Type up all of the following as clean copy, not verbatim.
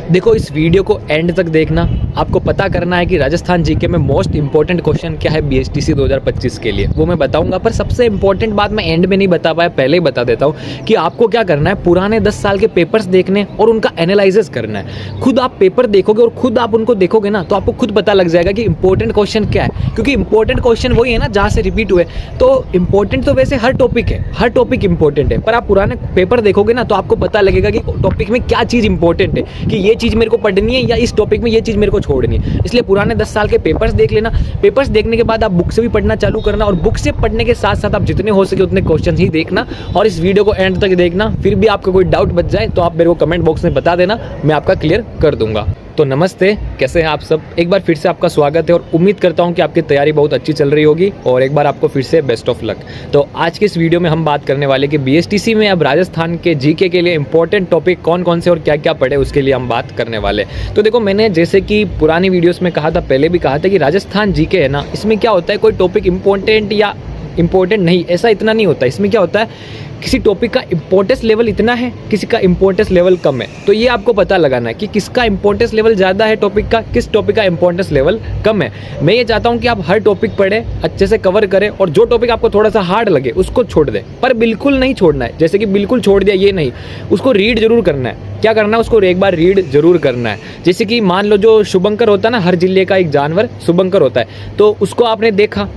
देखो इस वीडियो को एंड तक देखना। आपको पता करना है कि राजस्थान जीके में मोस्ट इंपॉर्टेंट क्वेश्चन क्या है बीएसटीसी 2025 के लिए, वो मैं बताऊंगा। पर सबसे इंपॉर्टेंट बात मैं एंड में नहीं बता पाया, पहले ही बता देता हूं कि आपको क्या करना है, पुराने 10 साल के पेपर्स देखने और उनका एनालिसिस करना है। खुद आप पेपर देखोगे और खुद आप उनको देखोगे ना, तो आपको खुद पता लग जाएगा कि इंपॉर्टेंट क्वेश्चन क्या है, क्योंकि इंपॉर्टेंट क्वेश्चन वही है ना जहाँ से रिपीट हुए। तो इंपॉर्टेंट तो वैसे हर टॉपिक है, हर टॉपिक इंपॉर्टेंट है, पर आप पुराने पेपर देखोगे ना तो आपको पता लगेगा कि टॉपिक में क्या चीज़ इंपॉर्टेंट है, कि ये चीज़ मेरे को पढ़नी है या इस टॉपिक में ये चीज़ मेरे को छोड़नी है। इसलिए पुराने 10 साल के पेपर्स देख लेना। पेपर्स देखने के बाद आप बुक से भी पढ़ना चालू करना, और बुक से पढ़ने के साथ साथ आप जितने हो सके उतने क्वेश्चन ही देखना, और इस वीडियो को एंड तक देखना। फिर भी आपका कोई डाउट बच जाए तो आप मेरे को कमेंट बॉक्स में बता देना, मैं आपका क्लियर कर दूंगा। तो नमस्ते, कैसे हैं आप सब। एक बार फिर से आपका स्वागत है और उम्मीद करता हूं कि आपकी तैयारी बहुत अच्छी चल रही होगी, और एक बार आपको फिर से बेस्ट ऑफ लक। तो आज के इस वीडियो में हम बात करने वाले कि बीएसटीसी में अब राजस्थान के जीके के लिए इंपॉर्टेंट टॉपिक कौन कौन से और क्या क्या पढ़े, उसके लिए हम बात करने वाले। तो देखो, मैंने जैसे कि पुरानी वीडियोस में कहा था, पहले भी कहा था कि राजस्थान जीके है ना, इसमें क्या होता है, कोई टॉपिक इंपॉर्टेंट या इंपॉर्टेंट नहीं, ऐसा इतना नहीं होता। इसमें क्या होता है, किसी टॉपिक का इंपॉर्टेंस लेवल इतना है, किसी का इंपॉर्टेंस लेवल कम है। तो ये आपको पता लगाना है कि किसका इंपॉर्टेंस लेवल ज़्यादा है टॉपिक का, किस टॉपिक का इंपॉर्टेंस लेवल कम है। मैं ये चाहता हूँ कि आप हर टॉपिक पढ़ें, अच्छे से कवर करें, और जो टॉपिक आपको थोड़ा सा हार्ड लगे उसको छोड़ दें, पर बिल्कुल नहीं छोड़ना है। जैसे कि बिल्कुल छोड़ दिया ये नहीं, उसको रीड जरूर करना है। क्या करना है, उसको एक बार रीड जरूर करना है। जैसे कि मान लो जो शुभंकर होता है ना, हर जिले का एक जानवर शुभंकर होता है, तो उसको आपने देखा,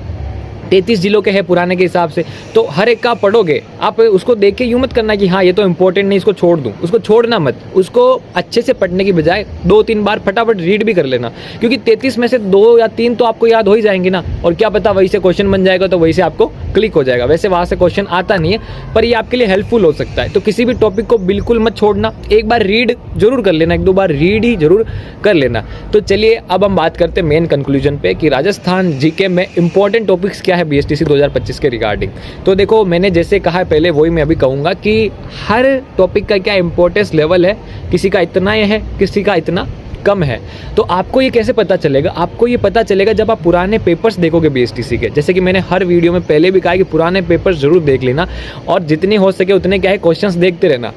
33 जिलों के हैं पुराने के हिसाब से, तो हर एक का पढ़ोगे आप, उसको देख के यूँ मत करना कि हाँ ये तो इंपॉर्टेंट नहीं, इसको छोड़ दूँ। उसको छोड़ना मत, उसको अच्छे से पढ़ने की बजाय 2-3 बार फटाफट रीड भी कर लेना, क्योंकि 33 में से 2 या 3 तो आपको याद हो ही जाएंगे ना, और क्या पता वही से क्वेश्चन बन जाएगा तो वही से आपको क्लिक हो जाएगा। वैसे वहाँ से क्वेश्चन आता नहीं है, पर ये आपके लिए हेल्पफुल हो सकता है। तो किसी भी टॉपिक को बिल्कुल मत छोड़ना, एक बार रीड जरूर कर लेना, 1-2 बार रीड ही जरूर कर लेना। तो चलिए अब हम बात करते हैं मेन कंक्लूजन पे कि राजस्थान जीके में इंपॉर्टेंट टॉपिक्स क्या है बीएसटीसी 2025 के रिगार्डिंग। तो देखो, मैंने जैसे कहा है पहले, वही मैं अभी कहूँगा कि हर टॉपिक का क्या इंपॉर्टेंस लेवल है, किसी का इतना है, किसी का इतना कम है। तो आपको ये कैसे पता चलेगा, आपको ये पता चलेगा जब आप पुराने पेपर्स देखोगे बीएसटीसी के। जैसे कि मैंने हर वीडियो में पहले भी कहा है कि पुराने पेपर्स जरूर देख लेना, और जितने हो सके उतने क्या है क्वेश्चंस देखते रहना।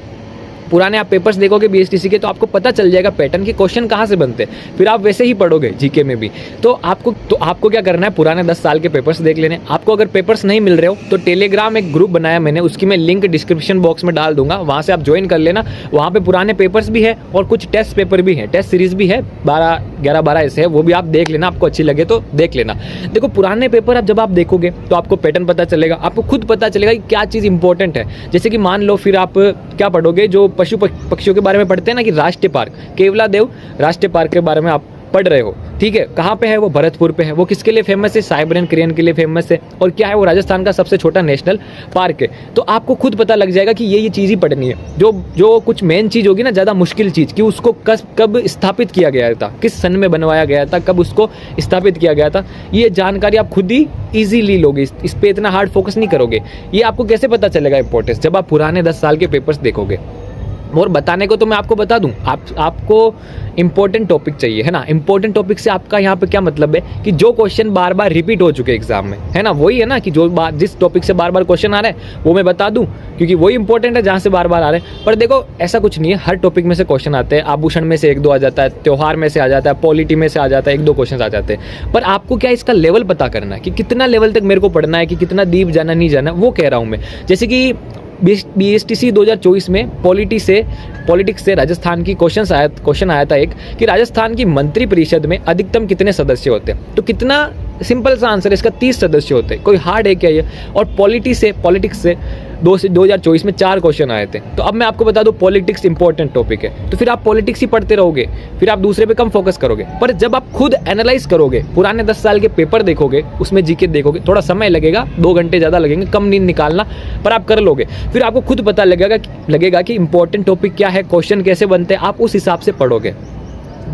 पुराने आप पेपर्स देखोगे बीएसटीसी के तो आपको पता चल जाएगा पैटर्न के क्वेश्चन कहाँ से बनते हैं, फिर आप वैसे ही पढ़ोगे जीके में भी। तो आपको क्या करना है, पुराने 10 साल के पेपर्स देख लेने। आपको अगर पेपर्स नहीं मिल रहे हो तो टेलीग्राम एक ग्रुप बनाया मैंने, उसकी मैं लिंक डिस्क्रिप्शन बॉक्स में डाल दूंगा, वहाँ से आप ज्वाइन कर लेना। वहाँ पे पुराने पेपर्स भी है और कुछ टेस्ट पेपर भी है, टेस्ट सीरीज भी है, 11-12 ऐसे है, वो भी आप देख लेना, आपको अच्छी लगे तो देख लेना। देखो, पुराने पेपर अब जब आप देखोगे तो आपको पैटर्न पता चलेगा, आपको खुद पता चलेगा कि क्या चीज़ इंपॉर्टेंट है। जैसे कि मान लो, फिर आप क्या पढ़ोगे, जो पशु पक्षियों के बारे में पढ़ते हैं ना, कि राष्ट्रीय पार्क केवलादेव राष्ट्रीय पार्क के बारे में आप पढ़ रहे हो, ठीक है। कहाँ पे है वो, भरतपुर पे है। वो किसके लिए फेमस है, साइबेरियन क्रेन के लिए फेमस है। और क्या है, वो राजस्थान का सबसे छोटा नेशनल पार्क है। तो आपको खुद पता लग जाएगा कि ये चीज़ ही पढ़नी है। जो कुछ मेन चीज़ होगी ना, ज़्यादा मुश्किल चीज़, कि उसको कब स्थापित किया गया था, किस सन में बनवाया गया था, कब उसको स्थापित किया गया था, ये जानकारी आप खुद ही ईजिली लोगे, इस पर इतना हार्ड फोकस नहीं करोगे। ये आपको कैसे पता चलेगा इंपॉर्टेंस, जब आप पुराने 10 साल के पेपर्स देखोगे। और बताने को तो मैं आपको बता दूं, आपको इंपॉर्टेंट टॉपिक चाहिए, है ना। इंपॉर्टेंट टॉपिक से आपका यहाँ पे क्या मतलब है, कि जो क्वेश्चन बार बार रिपीट हो चुके एग्जाम में, है ना, वही है ना, कि जिस टॉपिक से बार बार क्वेश्चन आ रहे हैं वो मैं बता दूं, क्योंकि वही इंपॉर्टेंट है जहाँ से बार बार आ रहे हैं। पर देखो, ऐसा कुछ नहीं है, हर टॉपिक में से क्वेश्चन आते हैं। आभूषण में से 1-2 आ जाता है, त्योहार में से आ जाता है, पॉलिटी में से आ जाता है, 1-2 क्वेश्चन आ जाते हैं। पर आपको क्या इसका लेवल पता करना है, कि कितना लेवल तक मेरे को पढ़ना है, कि कितना डीप जाना नहीं जाना, वो कह रहा हूँ मैं। जैसे कि बीएसटीसी 2024 में पॉलिटिक्स से राजस्थान की क्वेश्चन आया था एक, कि राजस्थान की मंत्री परिषद में अधिकतम कितने सदस्य होते हैं। तो कितना सिंपल सा आंसर है इसका, 30 सदस्य होते हैं। कोई हार्ड है क्या ये। और पॉलिटिक्स से 2024 में 4 क्वेश्चन आए थे। तो अब मैं आपको बता दूं, पॉलिटिक्स इंपॉर्टेंट टॉपिक है, तो फिर आप पॉलिटिक्स ही पढ़ते रहोगे, फिर आप दूसरे पे कम फोकस करोगे। पर जब आप खुद एनालाइज करोगे, पुराने 10 साल के पेपर देखोगे, उसमें जीके देखोगे, थोड़ा समय लगेगा, 2 घंटे ज़्यादा लगेंगे, कम नींद निकालना, पर आप कर लोगे। फिर आपको खुद पता लगेगा कि इंपॉर्टेंट टॉपिक क्या है, क्वेश्चन कैसे बनते हैं, आप उस हिसाब से पढ़ोगे,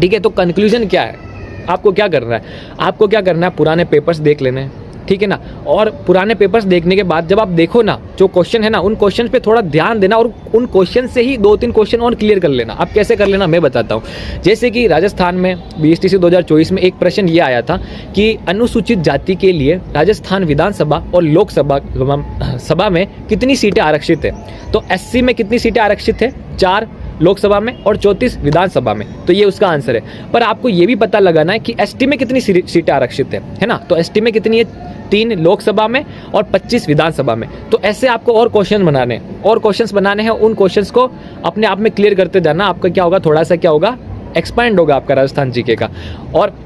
ठीक है। तो कंक्लूजन क्या है, आपको क्या करना है, पुराने पेपर्स देख लेने हैं, ठीक है ना। और पुराने पेपर्स देखने के बाद जब आप देखो ना, जो क्वेश्चन है ना, उन क्वेश्चन पे थोड़ा ध्यान देना, और उन क्वेश्चन से ही 2-3 क्वेश्चन और क्लियर कर लेना। आप कैसे कर लेना मैं बताता हूँ। जैसे कि राजस्थान में बीएसटीसी 2024 में एक प्रश्न ये आया था कि अनुसूचित जाति के लिए राजस्थान विधानसभा और लोकसभा में कितनी सीटें आरक्षित है। तो एससी में कितनी सीटें आरक्षित है, 4, लोकसभा में और 34 विधानसभा में। तो ये उसका आंसर है। पर आपको ये भी पता लगाना है कि एसटी में कितनी सीटें आरक्षित है ना। तो एसटी में कितनी है, 3 लोकसभा में और 25 विधानसभा में। तो ऐसे आपको और क्वेश्चन बनाने हैं। उन क्वेश्चंस को अपने आप में क्लियर करते जाना। आपका क्या होगा, थोड़ा सा क्या होगा, एक्सपैंड होगा आपका राजस्थान जीके का। और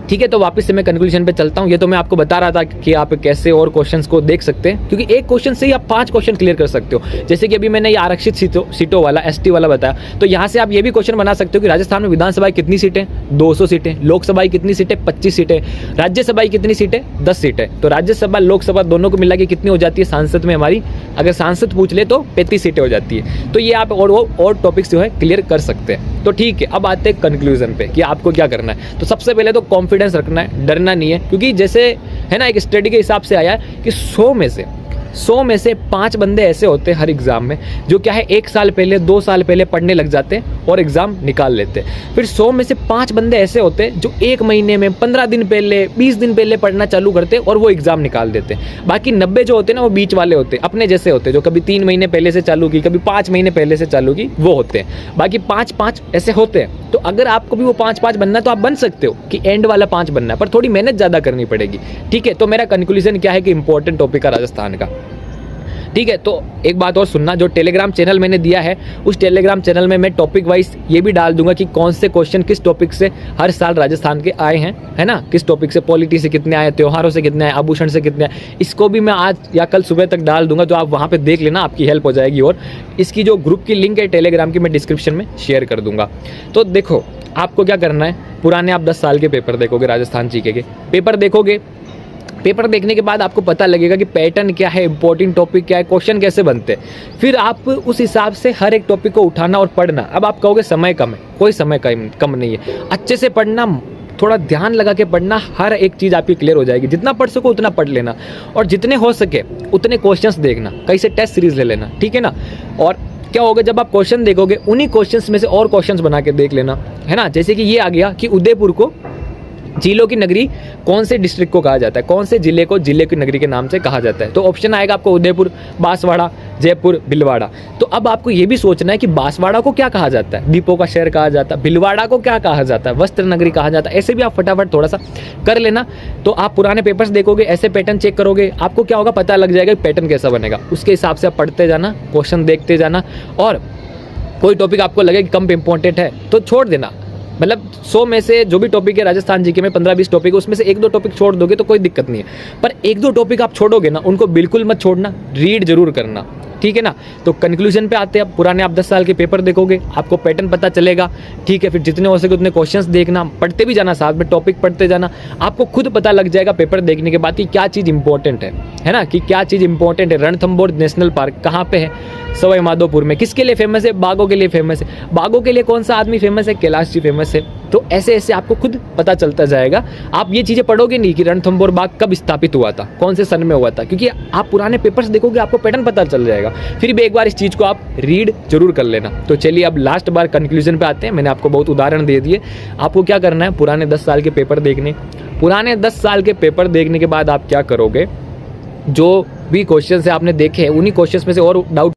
ठीक है, तो वापस से मैं कंक्लूजन पे चलता हूँ। ये तो मैं आपको बता रहा था कि आप कैसे और क्वेश्चंस को देख सकते हैं, क्योंकि एक क्वेश्चन से ही आप 5 क्वेश्चन क्लियर कर सकते हो। जैसे कि अभी मैंने ये आरक्षित सीटों वाला, एसटी वाला बताया, तो यहाँ से आप ये भी क्वेश्चन बना सकते हो कि राजस्थान में विधानसभा कितनी सीटें, 200 सीटें, लोकसभा कितनी सीटें, 25 सीटें, राज्यसभा कितनी सीटें, 10 सीटें। तो राज्यसभा लोकसभा दोनों को मिला के कितनी हो जाती है सांसद में हमारी, अगर सांसद पूछ ले तो 35 सीटें हो जाती है। तो ये आप और टॉपिक्स जो है क्लियर कर सकते हैं। तो ठीक है, अब आते हैं कंक्लूजन पे कि आपको क्या करना है। तो सबसे पहले तो कॉन्फिडेंस रखना है, डरना नहीं है, क्योंकि जैसे है ना, एक स्टडी के हिसाब से आया है कि 100 में से 5 बंदे ऐसे होते हैं हर एग्जाम में जो क्या है 1 साल पहले 2 साल पहले पढ़ने लग जाते हैं और एग्जाम निकाल लेते हैं। फिर 100 में से 5 बंदे ऐसे होते हैं जो 1 महीने में, 15 दिन पहले, 20 दिन पहले पढ़ना चालू करते हैं और वो एग्जाम निकाल देते हैं। बाकी 90 जो होते हैं ना, वो बीच वाले होते हैं, अपने जैसे होते हैं, जो कभी 3 महीने पहले से चालू की, कभी 5 महीने पहले से चालू की, वो होते हैं। बाकी 5-5 ऐसे होते हैं। तो अगर आपको भी वो 5-5 बनना है तो आप बन सकते हो कि एंड वाला 5 बनना है, पर थोड़ी मेहनत ज़्यादा करनी पड़ेगी। ठीक है, तो मेरा कंक्लूजन क्या है कि इंपॉर्टेंट टॉपिक है राजस्थान का। ठीक है, तो एक बात और सुनना, जो टेलीग्राम चैनल मैंने दिया है, उस टेलीग्राम चैनल में मैं टॉपिक वाइज ये भी डाल दूंगा कि कौन से क्वेश्चन किस टॉपिक से हर साल राजस्थान के आए हैं, है ना, किस टॉपिक से, पॉलिटी से कितने आए, त्योहारों से कितने आए, आभूषण से कितने आए। इसको भी मैं आज या कल सुबह तक डाल दूंगा, तो आप वहाँ पे देख लेना, आपकी हेल्प हो जाएगी। और इसकी जो ग्रुप की लिंक है टेलीग्राम की, मैं डिस्क्रिप्शन में शेयर कर दूंगा। तो देखो, आपको क्या करना है, पुराने आप 10 साल के पेपर देखोगे, राजस्थान जीके के पेपर देखोगे। पेपर देखने के बाद आपको पता लगेगा कि पैटर्न क्या है, इंपॉर्टेंट टॉपिक क्या है, क्वेश्चन कैसे बनते हैं। फिर आप उस हिसाब से हर एक टॉपिक को उठाना और पढ़ना। अब आप कहोगे समय कम है, कोई समय कम नहीं है। अच्छे से पढ़ना, थोड़ा ध्यान लगा के पढ़ना, हर एक चीज़ आपकी क्लियर हो जाएगी। जितना पढ़ सको उतना पढ़ लेना, और जितने हो सके उतने क्वेश्चंस देखना, कहीं से टेस्ट सीरीज ले लेना, ठीक है ना। और क्या होगा, जब आप क्वेश्चन देखोगे, उन्हीं क्वेश्चंस में से और क्वेश्चंस बना के देख लेना, है ना। जैसे कि ये आ गया कि उदयपुर को झीलों की नगरी कौन से डिस्ट्रिक्ट को कहा जाता है, कौन से जिले को जिले की नगरी के नाम से कहा जाता है। तो ऑप्शन आएगा आपको उदयपुर, बांसवाड़ा, जयपुर, भीलवाड़ा। तो अब आपको ये भी सोचना है कि बांसवाड़ा को क्या कहा जाता है, दीपों का शहर कहा जाता है, भीलवाड़ा को क्या कहा जाता है, वस्त्र नगरी कहा जाता है। ऐसे भी आप फटाफट थोड़ा सा कर लेना। तो आप पुराने पेपर्स देखोगे, ऐसे पैटर्न चेक करोगे, आपको क्या होगा, पता लग जाएगा पैटर्न कैसा बनेगा। उसके हिसाब से आप पढ़ते जाना, क्वेश्चन देखते जाना, और कोई टॉपिक आपको लगे कि कम इंपॉर्टेंट है तो छोड़ देना। मतलब 100 में से जो भी टॉपिक है राजस्थान जीके में, 15-20 टॉपिक है, उसमें से 1-2 टॉपिक छोड़ दोगे तो कोई दिक्कत नहीं है। पर 1-2 टॉपिक आप छोड़ोगे ना, उनको बिल्कुल मत छोड़ना, रीड जरूर करना, ठीक है ना। तो कंक्लूजन पे आते हैं। पुराने आप 10 साल के पेपर देखोगे, आपको पैटर्न पता चलेगा, ठीक है। फिर जितने हो सके उतने क्वेश्चंस देखना, पढ़ते भी जाना, साथ में टॉपिक पढ़ते जाना। आपको खुद पता लग जाएगा पेपर देखने के बाद कि क्या चीज़ इंपॉर्टेंट है ना, कि क्या चीज़ इंपॉर्टेंट है। रणथंभौर नेशनल पार्क कहाँ पे है, सवाई माधोपुर में। किसके लिए फेमस है, बाघों के लिए फेमस है। बाघों के लिए कौन सा आदमी फेमस है, कैलाश जी फेमस है। तो ऐसे ऐसे आपको खुद पता चलता जाएगा। आप ये चीज़ें पढ़ोगे नहीं कि रणथंभौर बाघ कब स्थापित हुआ था, कौन से सन में हुआ था, क्योंकि आप पुराने पेपर्स देखोगे, आपको पैटर्न पता चल जाएगा। फिर भी एक बार इस चीज़ को आप रीड जरूर कर लेना। तो चलिए अब लास्ट बार कंक्लूजन पे आते हैं। मैंने आपको बहुत उदाहरण दे दिए। आपको क्या करना है, पुराने 10 साल के पेपर देखने। पुराने 10 साल के पेपर देखने के बाद आप क्या करोगे, जो भी क्वेश्चन है आपने देखे, उन्हीं क्वेश्चन में से और डाउट